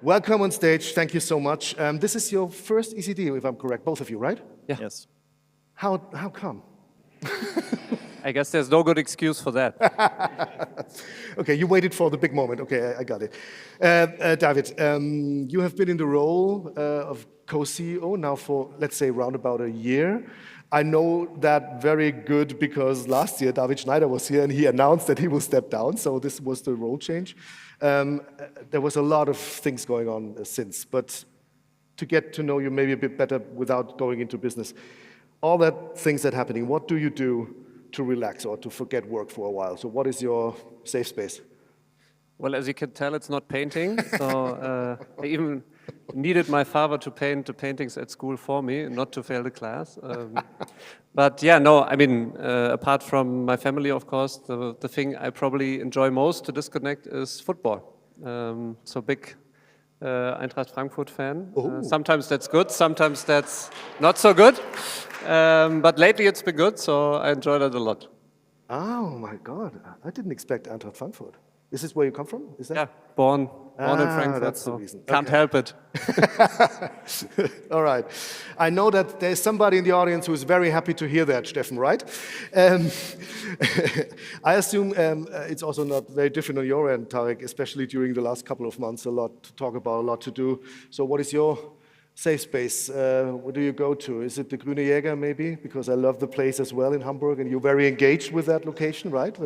Welcome on stage. Thank you so much. This is your first ECD, if I'm correct, both of you, right? Yeah. Yes. How come? I guess there's no good excuse for that. Okay, you waited for the big moment. Okay, I got it. David, you have been in the role of co-CEO now for, let's say, around about a year. I know that very good because last year David Schneider was here and he announced that he will step down, so this was the role change. There was a lot of things going on since, but to get to know you maybe a bit better without going into business, all that things that are happening, what do you do to relax or to forget work for a while? So what is your safe space? Well, as you can tell, it's not painting. So I even needed my father to paint the paintings at school for me, not to fail the class. But yeah, no, I mean, apart from my family, of course, the thing I probably enjoy most to disconnect is football. So big Eintracht Frankfurt fan. Sometimes that's good, sometimes that's not so good. But lately it's been good, so I enjoy that a lot. Oh my God, I didn't expect Eintracht Frankfurt. Is this where you come from? Is that? Yeah, born in Frankfurt, that's so the reason. Can't help it. All right. I know that there's somebody in the audience who is very happy to hear that, Steffen, right? I assume it's also not very different on your end, Tarek, especially during the last couple of months, a lot to talk about, a lot to do. So what is your safe space? Where do you go to? Is it the Grüne Jäger maybe? Because I love the place as well in Hamburg and you're very engaged with that location, right?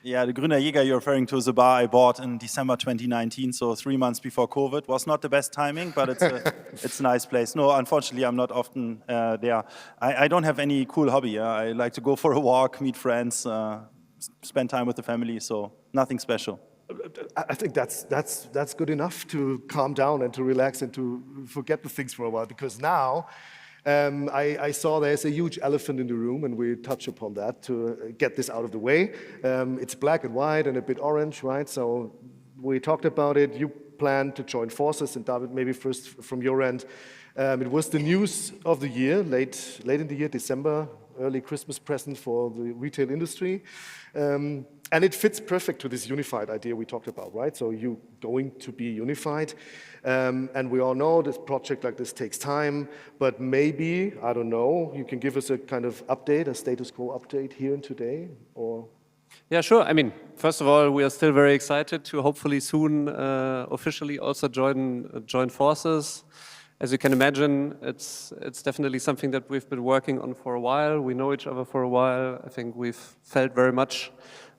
Yeah, the Grüne Jäger you're referring to is a bar I bought in December 2019, so 3 months before COVID. Was not the best timing, but it's a nice place. No, unfortunately, I'm not often there. I don't have any cool hobby. I like to go for a walk, meet friends, spend time with the family, so nothing special. I think that's good enough to calm down and to relax and to forget the things for a while, because now I saw there's a huge elephant in the room and we touch upon that to get this out of the way. It's black and white and a bit orange, right? So we talked about it. You plan to join forces, and David, maybe first from your end. It was the news of the year, late in the year, December, early Christmas present for the retail industry. And it fits perfect to this unified idea we talked about, right? So you're going to be unified. And we all know this project like this takes time, but maybe, I don't know, you can give us a kind of update, a status quo update here and today, or? Yeah, sure. I mean, first of all, we are still very excited to hopefully soon officially also join forces. As you can imagine, it's definitely something that we've been working on for a while. We know each other for a while. I think we've felt very much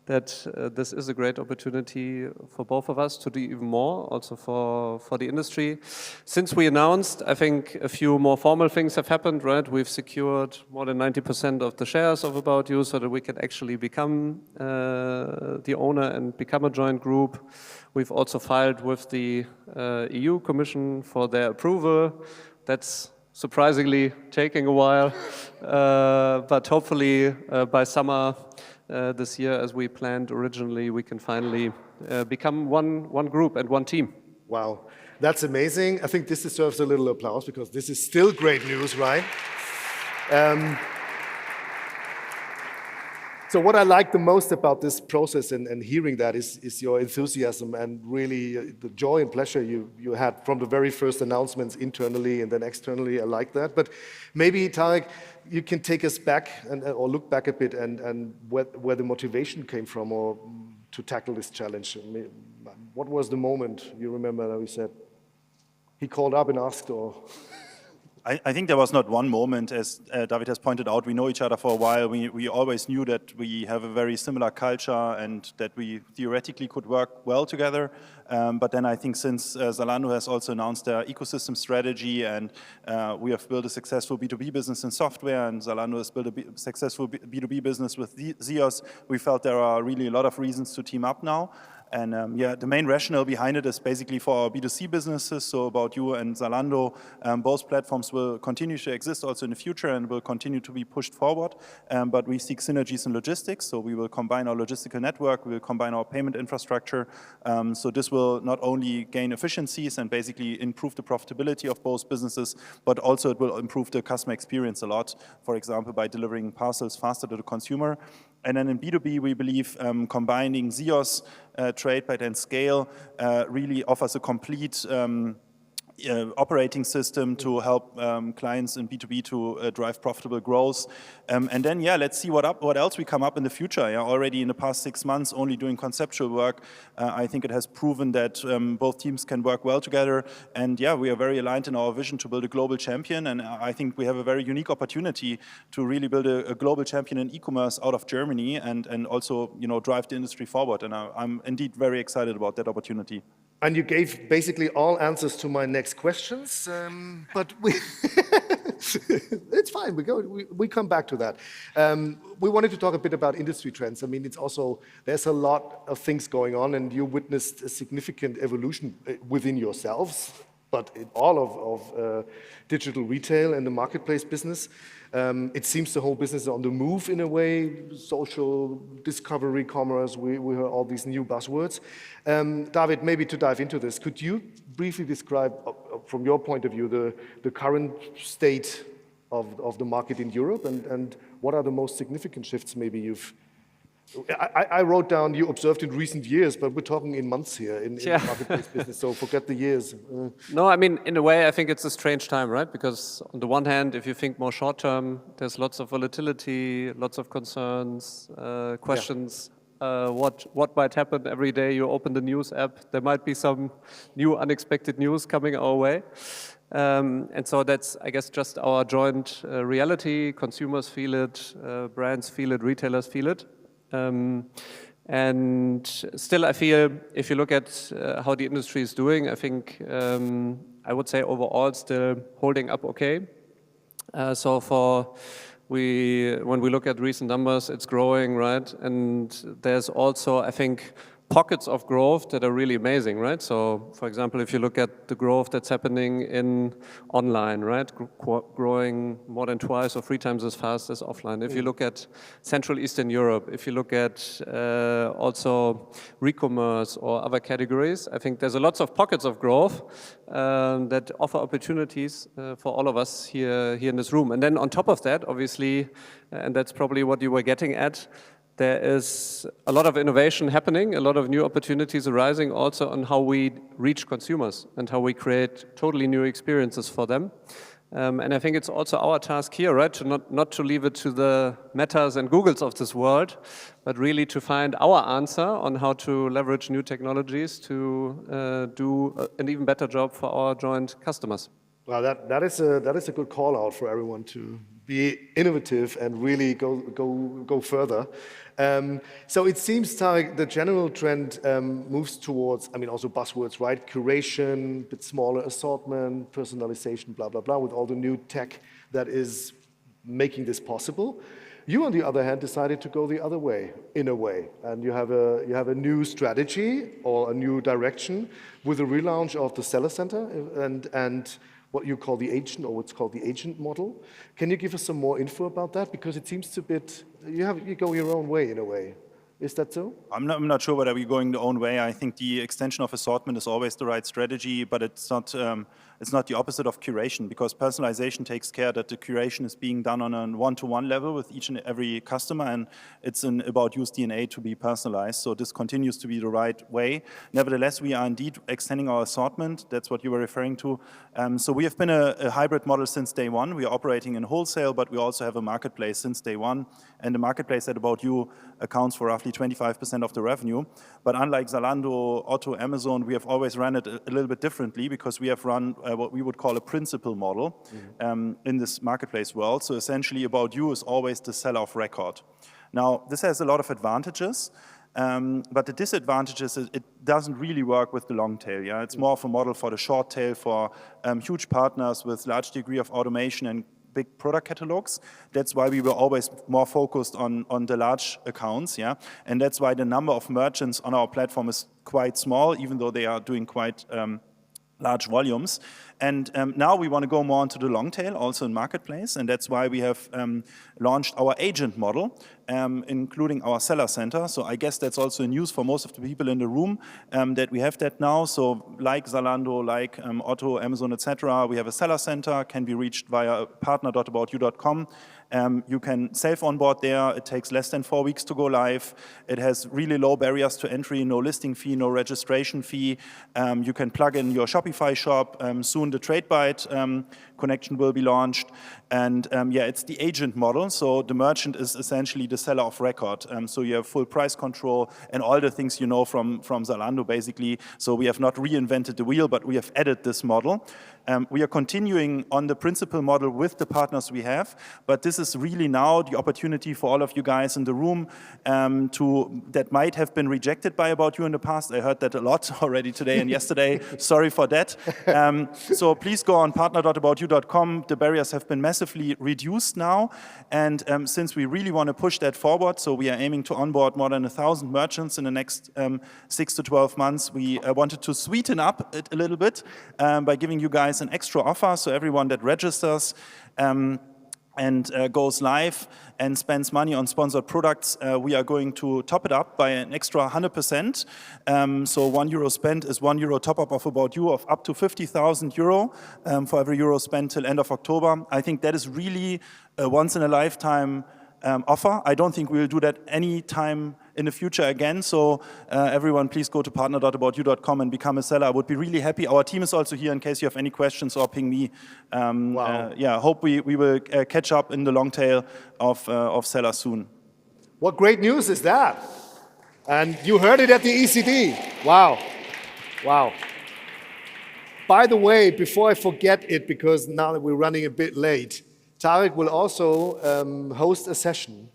that this is a great opportunity for both of us to do even more, also for the industry. Since we announced, I think a few more formal things have happened, right? We've secured more than 90% of the shares of About You so that we can actually become the owner and become a joint group. We've also filed with the EU Commission for their approval. That's surprisingly taking a while, but hopefully by summer this year, as we planned originally, we can finally become one group and one team. Wow, that's amazing. I think this deserves a little applause because this is still great news, right? So what I like the most about this process and hearing that is your enthusiasm and really the joy and pleasure you had from the very first announcements internally and then externally. I like that. But maybe, Tarek, you can take us back or look back a bit and where the motivation came from or to tackle this challenge. What was the moment you remember that we said, he called up and asked, or? I think there was not one moment, as David has pointed out. We know each other for a while. We always knew that we have a very similar culture and that we theoretically could work well together. But then I think since Zalando has also announced their ecosystem strategy and we have built a successful B2B business in software and Zalando has built a successful B2B business with ZEOS, we felt there are really a lot of reasons to team up now. And yeah, the main rationale behind it is basically for our B2C businesses, so About You and Zalando. Both platforms will continue to exist also in the future and will continue to be pushed forward. But we seek synergies in logistics, so we will combine our logistical network, we will combine our payment infrastructure. So this will not only gain efficiencies and basically improve the profitability of both businesses, but also it will improve the customer experience a lot, for example, by delivering parcels faster to the consumer. And then in B2B, we believe combining ZEOS, Trade, and Scale really offers a complete operating system to help clients in B2B to drive profitable growth. And then, yeah, let's see what else we come up in the future. Yeah, already in the past 6 months, only doing conceptual work, I think it has proven that both teams can work well together. And yeah, we are very aligned in our vision to build a global champion. And I think we have a very unique opportunity to really build a global champion in e-commerce out of Germany and also, drive the industry forward. And I'm indeed very excited about that opportunity. And you gave basically all answers to my next questions, but it's fine. We come back to that. We wanted to talk a bit about industry trends. I mean, there's a lot of things going on, and you witnessed a significant evolution within yourselves, but in all of digital retail and the marketplace business. It seems the whole business is on the move in a way, social, discovery, commerce, we heard all these new buzzwords. David, maybe to dive into this, could you briefly describe, from your point of view, the current state of the market in Europe and what are the most significant shifts maybe I wrote down you observed in recent years, but we're talking in months here in the marketplace business, so forget the years. No, I mean, in a way, I think it's a strange time, right? Because on the one hand, if you think more short term, there's lots of volatility, lots of concerns, questions. What might happen every day you open the news app? There might be some new unexpected news coming our way. And so that's, I guess, just our joint reality. Consumers feel it, brands feel it, retailers feel it. And still, I feel if you look at how the industry is doing, I think I would say overall still holding up okay. So when we look at recent numbers, it's growing, right? And there's also, I think, pockets of growth that are really amazing, right? So, for example, if you look at the growth that's happening in online, right? Growing more than twice or 3 times as fast as offline. If you look at Central Eastern Europe, if you look at also re-commerce or other categories, I think there's lots of pockets of growth that offer opportunities for all of us here in this room. And then on top of that, obviously, and that's probably what you were getting at, there is a lot of innovation happening, a lot of new opportunities arising also on how we reach consumers and how we create totally new experiences for them. And I think it's also our task here, right, to not to leave it to the Metas and Googles of this world, but really to find our answer on how to leverage new technologies to do an even better job for our joint customers. Well, that is a good call out for everyone to be innovative and really go further. So it seems, Tarek, the general trend moves towards, I mean, also buzzwords, right? Curation, bit smaller assortment, personalization, blah, blah, blah, with all the new tech that is making this possible. You, on the other hand, decided to go the other way, in a way, and you have a new strategy or a new direction with a relaunch of the seller center and what you call the agent, or what's called the agent model. Can you give us some more info about that? Because it seems a bit, you go your own way in a way. Is that so? I'm not sure whether we're going the own way. I think the extension of assortment is always the right strategy, but it's not the opposite of curation, because personalization takes care that the curation is being done on a one-to-one level with each and every customer, and it's about use DNA to be personalized. So this continues to be the right way. Nevertheless, we are indeed extending our assortment. That's what you were referring to. So we have been a hybrid model since day one. We are operating in wholesale, but we also have a marketplace since day one. And the marketplace at About You accounts for roughly 25% of the revenue. But unlike Zalando, Otto, Amazon, we have always run it a little bit differently, because we have run what we would call a principal model in this marketplace world. So essentially, About You is always the seller of record. Now, this has a lot of advantages, but the disadvantages is it doesn't really work with the long tail. Yeah? It's more of a model for the short tail, for huge partners with large degree of automation and big product catalogs. That's why we were always more focused on the large accounts, yeah? And that's why the number of merchants on our platform is quite small, even though they are doing quite large volumes. And now we want to go more into the long tail, also in marketplace, and that's why we have launched our agent model, including our seller center. So I guess that's also news for most of the people in the room, that we have that now. So like Zalando, like Otto, Amazon, etc., we have a seller center, can be reached via partner.aboutyou.com. You can self-onboard there. It takes less than 4 weeks to go live. It has really low barriers to entry, no listing fee, no registration fee. You can plug in your Shopify shop. Soon soon the TradeByte connection will be launched. And yeah, it's the agent model. So the merchant is essentially the seller of record. So you have full price control and all the things you know from Zalando, basically. So we have not reinvented the wheel, but we have added this model. We are continuing on the principal model with the partners we have, but this is really now the opportunity for all of you guys in the room that might have been rejected by About You in the past. I heard that a lot already today and yesterday. Sorry for that. So please go on partner.aboutyou.com. The barriers have been massively reduced now, and since we really want to push that forward, so we are aiming to onboard more than 1,000 merchants in the next 6 to 12 months. We wanted to sweeten up it a little bit by giving you guys an extra offer. So everyone that registers and goes live and spends money on sponsored products, we are going to top it up by an extra 100%. So €1 spent is €1 top up of About You of up to €50,000 for every euro spent till end of October. I think that is really a once in a lifetime offer. I don't think we'll do that any time in the future again. So everyone, please go to partner.aboutyou.com and become a seller. I would be really happy. Our team is also here in case you have any questions or ping me. Wow. Yeah, hope we will catch up in the long tail of sellers soon. What great news is that? And you heard it at the ECD. Wow. Wow. By the way, before I forget it, because now that we're running a bit late, Tarek will also host a session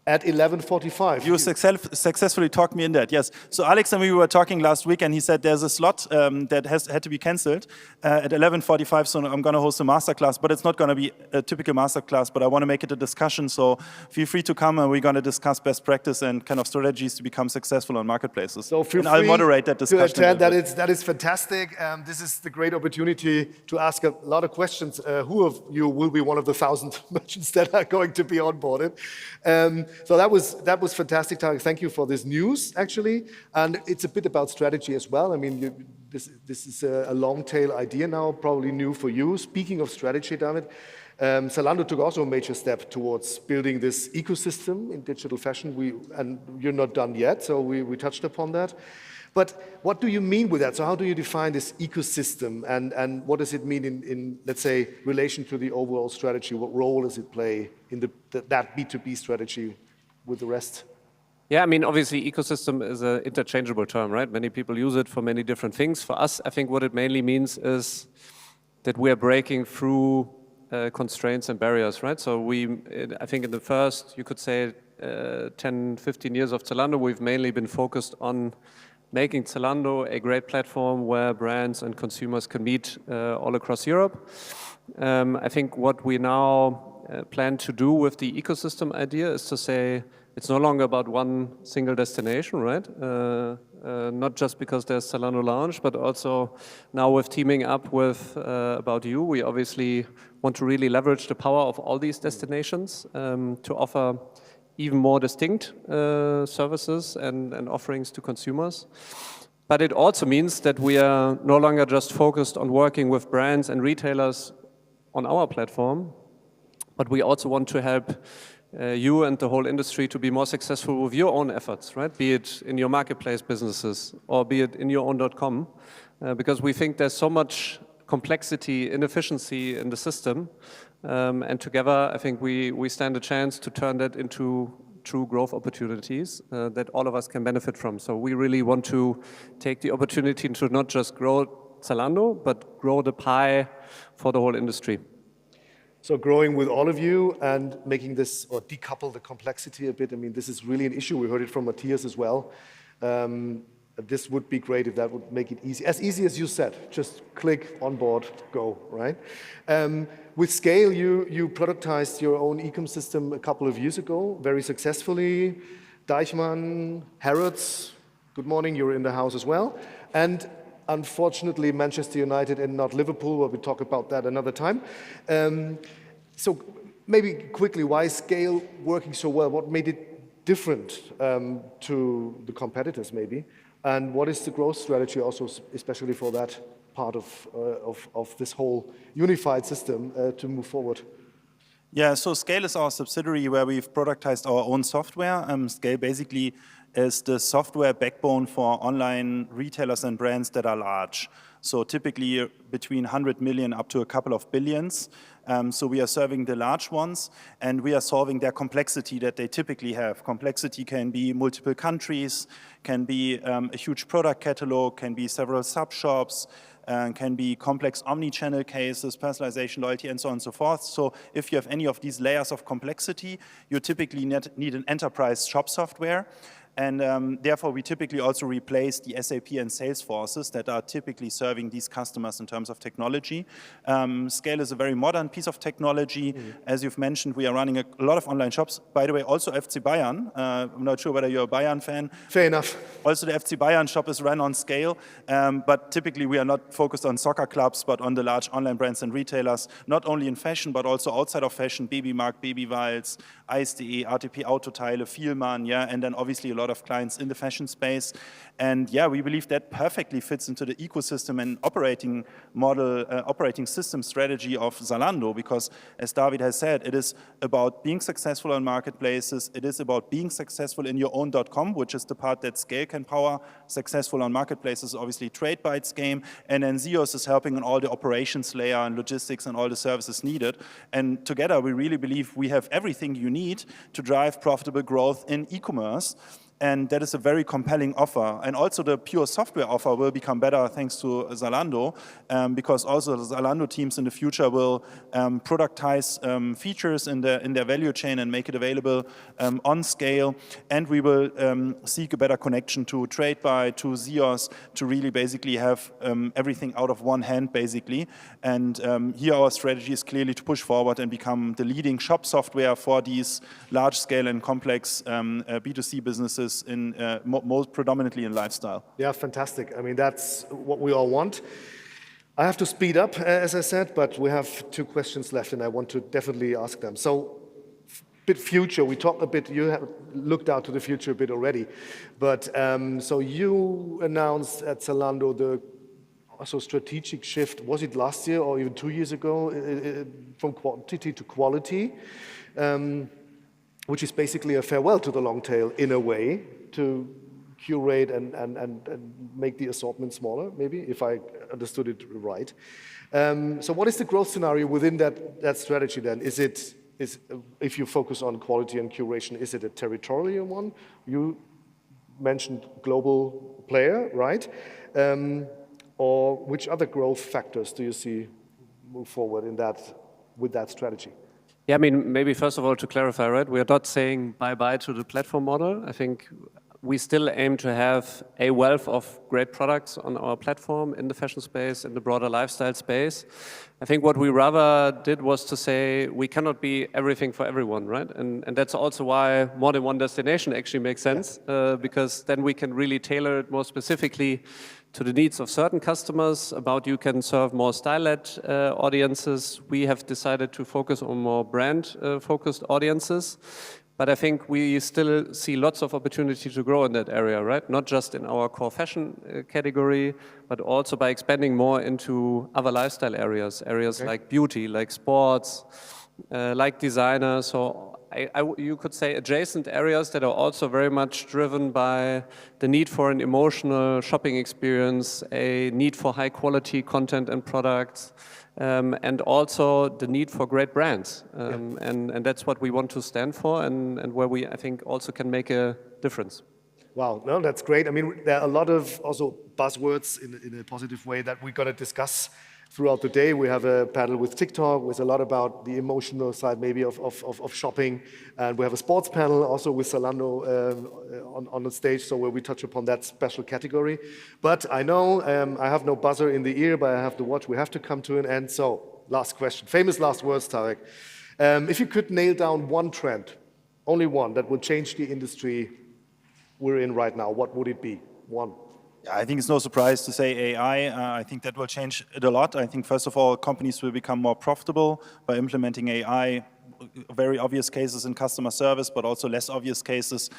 at 11:45. You successfully talked me in that, yes. So Alex and we were talking last week, and he said there's a slot that had to be cancelled at 11:45, so I'm going to host a masterclass, but it's not going to be a typical masterclass, but I want to make it a discussion, so feel free to come, and we're going to discuss best practice and kind of strategies to become successful on marketplaces. So feel and free I'll moderate that discussion. To attend. That is fantastic. This is the great opportunity to ask a lot of questions. Who of you will be one of the 1,000 merchants that are going to be onboarded? So that was fantastic, Tarek. Thank you for this news, actually. And it's a bit about strategy as well. I mean, this is a long tail idea now, probably new for you. Speaking of strategy, David, Zalando took also a major step towards building this ecosystem in digital fashion. And you're not done yet, so we touched upon that. But what do you mean with that? So how do you define this ecosystem, and what does it mean in let's say, relation to the overall strategy? What role does it play in that B2B strategy with the rest? Yeah, I mean, obviously, ecosystem is an interchangeable term, right? Many people use it for many different things. For us, I think what it mainly means is that we are breaking through constraints and barriers, right? So I think in the first, you could say, 10, 15 years of Zalando, we've mainly been focused on making Zalando a great platform where brands and consumers can meet all across Europe. I think what we now plan to do with the ecosystem idea is to say it's no longer about one single destination, right? Not just because there's Zalando Lounge, but also now with teaming up with About You, we obviously want to really leverage the power of all these destinations to offer even more distinct services and offerings to consumers. But it also means that we are no longer just focused on working with brands and retailers on our platform, but we also want to help you and the whole industry to be more successful with your own efforts, right? Be it in your marketplace businesses or be it in your own .com, because we think there's so much complexity, inefficiency in the system, and together I think we stand a chance to turn that into true growth opportunities that all of us can benefit from. So we really want to take the opportunity to not just grow Zalando, but grow the pie for the whole industry. So growing with all of you and making this, or decouple the complexity a bit, I mean, this is really an issue. We heard it from Matthias as well. This would be great if that would make it easy as you said, just click, on board, go, right? With Scale, you productized your own e-com system a couple of years ago, very successfully. Deichmann, Harrods, good morning, you're in the house as well. And unfortunately, Manchester United and not Liverpool, but we'll talk about that another time. So maybe quickly, why is Scale working so well? What made it different to the competitors maybe? And what is the growth strategy also, especially for that part of this whole unified system to move forward? Yeah, so Scale is our subsidiary where we've productized our own software. Scale basically is the software backbone for online retailers and brands that are large. So typically between 100 million up to a couple of billions. So we are serving the large ones, and we are solving their complexity that they typically have. Complexity can be multiple countries, can be a huge product catalog, can be several sub-shops, can be complex omni-channel cases, personalization, loyalty, and so on and so forth. So if you have any of these layers of complexity, you typically need an enterprise shop software. And therefore, we typically also replace the SAP and Salesforces that are typically serving these customers in terms of technology. Scale is a very modern piece of technology. As you've mentioned, we are running a lot of online shops. By the way, also FC Bayern. I'm not sure whether you're a Bayern fan. Fair enough. Also, the FC Bayern shop is run on Scale. But typically, we are not focused on soccer clubs, but on the large online brands and retailers, not only in fashion, but also outside of fashion, Babymarkt, Babywals, Eis.de, RTP Autoteile, Vielmann, yeah, and then obviously a lot of clients in the fashion space. And yeah, we believe that perfectly fits into the ecosystem and operating model, operating system strategy of Zalando, because as David has said, it is about being successful on marketplaces. It is about being successful in your own .com, which is the part that Scale can power. Successful on marketplaces, obviously TradeByte's game. And then Zios is helping on all the operations layer and logistics and all the services needed. And together, we really believe we have everything you need to drive profitable growth in e-commerce. And that is a very compelling offer. And also the pure software offer will become better thanks to Zalando, because also the Zalando teams in the future will productize features in their value chain and make it available on Scale. And we will seek a better connection to TradeByte, to Zios, to really basically have everything out of one hand, basically. And here our strategy is clearly to push forward and become the leading shop software for these large-scale and complex B2C businesses in most predominantly in lifestyle. Yeah, fantastic. I mean, that's what we all want. I have to speed up, as I said, but we have 2 questions left, and I want to definitely ask them. So, bit future. We talked a bit. You have looked out to the future a bit already, but so you announced at Zalando the also strategic shift. Was it last year or even 2 years ago from quantity to quality? Which is basically a farewell to the long tail in a way, to curate and make the assortment smaller, maybe, if I understood it right. So what is the growth scenario within that strategy then? If you focus on quality and curation, is it a territorial one? You mentioned global player, right? Or which other growth factors do you see move forward with that strategy? Yeah, I mean, maybe first of all, to clarify, right, we are not saying bye-bye to the platform model. I think we still aim to have a wealth of great products on our platform in the fashion space, in the broader lifestyle space. I think what we rather did was to say we cannot be everything for everyone, right? And that's also why more than one destination actually makes sense, because then we can really tailor it more specifically to the needs of certain customers. About You can serve more style-led audiences. We have decided to focus on more brand-focused audiences. But I think we still see lots of opportunity to grow in that area, right? Not just in our core fashion category, but also by expanding more into other lifestyle areas, like beauty, like sports, like designer. So you could say adjacent areas that are also very much driven by the need for an emotional shopping experience, a need for high quality content and products, and also the need for great brands. And that's what we want to stand for, and where we, I think, also can make a difference. Wow, no, that's great. I mean, there are a lot of also buzzwords in a positive way that we're going to discuss throughout the day. We have a panel with TikTok with a lot about the emotional side maybe of shopping. And we have a sports panel also with Zalando on the stage, so where we touch upon that special category. But I know I have no buzzer in the ear, but I have to watch. We have to come to an end. So last question, famous last words, Tarek. If you could nail down one trend, only one, that would change the industry we're in right now, what would it be? One. I think it's no surprise to say AI. I think that will change it a lot. I think, first of all, companies will become more profitable by implementing AI. Very obvious cases in customer service, but also less obvious cases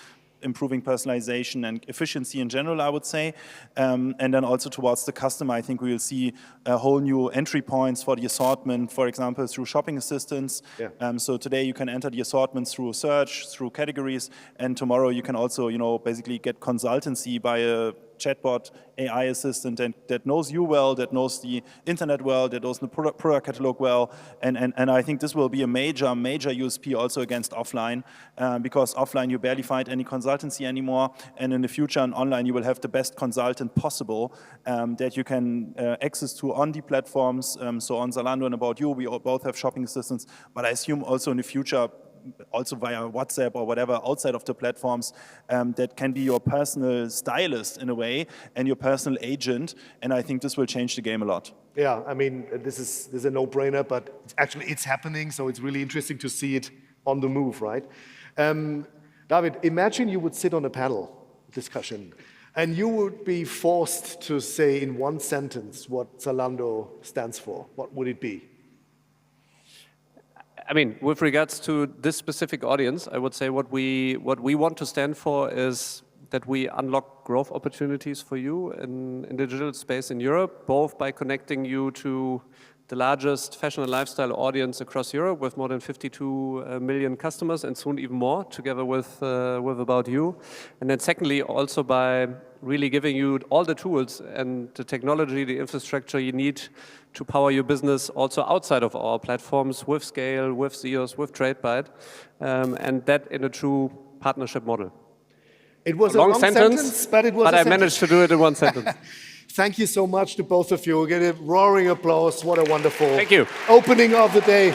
improving personalization and efficiency in general, I would say. And then also towards the customer, I think we will see a whole new entry points for the assortment, for example, through shopping assistants. Yeah. So today you can enter the assortments through search, through categories, and tomorrow you can also, basically get consultancy by a chatbot AI assistant and that knows you well, that knows the internet well, that knows the product catalog well. And I think this will be a major USP also against offline, because offline you barely find any consultancy anymore. And in the future and online, you will have the best consultant possible that you can access to on the platforms. So on Zalando and About You, we both have shopping assistants, but I assume also in the future, also via WhatsApp or whatever outside of the platforms, that can be your personal stylist in a way and your personal agent. And I think this will change the game a lot. Yeah, I mean, this is a no-brainer, but it's happening, so it's really interesting to see it on the move, right? David, imagine you would sit on a panel discussion and you would be forced to say in one sentence what Zalando stands for. What would it be? I mean, with regards to this specific audience, I would say what we want to stand for is that we unlock growth opportunities for you in the digital space in Europe, both by connecting you to the largest fashion and lifestyle audience across Europe with more than 52 million customers and soon even more together with About You. And then secondly, also by really giving you all the tools and the technology, the infrastructure you need to power your business also outside of our platforms with Scale, with Zeos, with TradeByte, and that in a true partnership model. It was a long sentence, but it was But I managed to do it in one sentence. Thank you so much to both of you. We'll get a roaring applause. What a wonderful Thank you. opening of the day.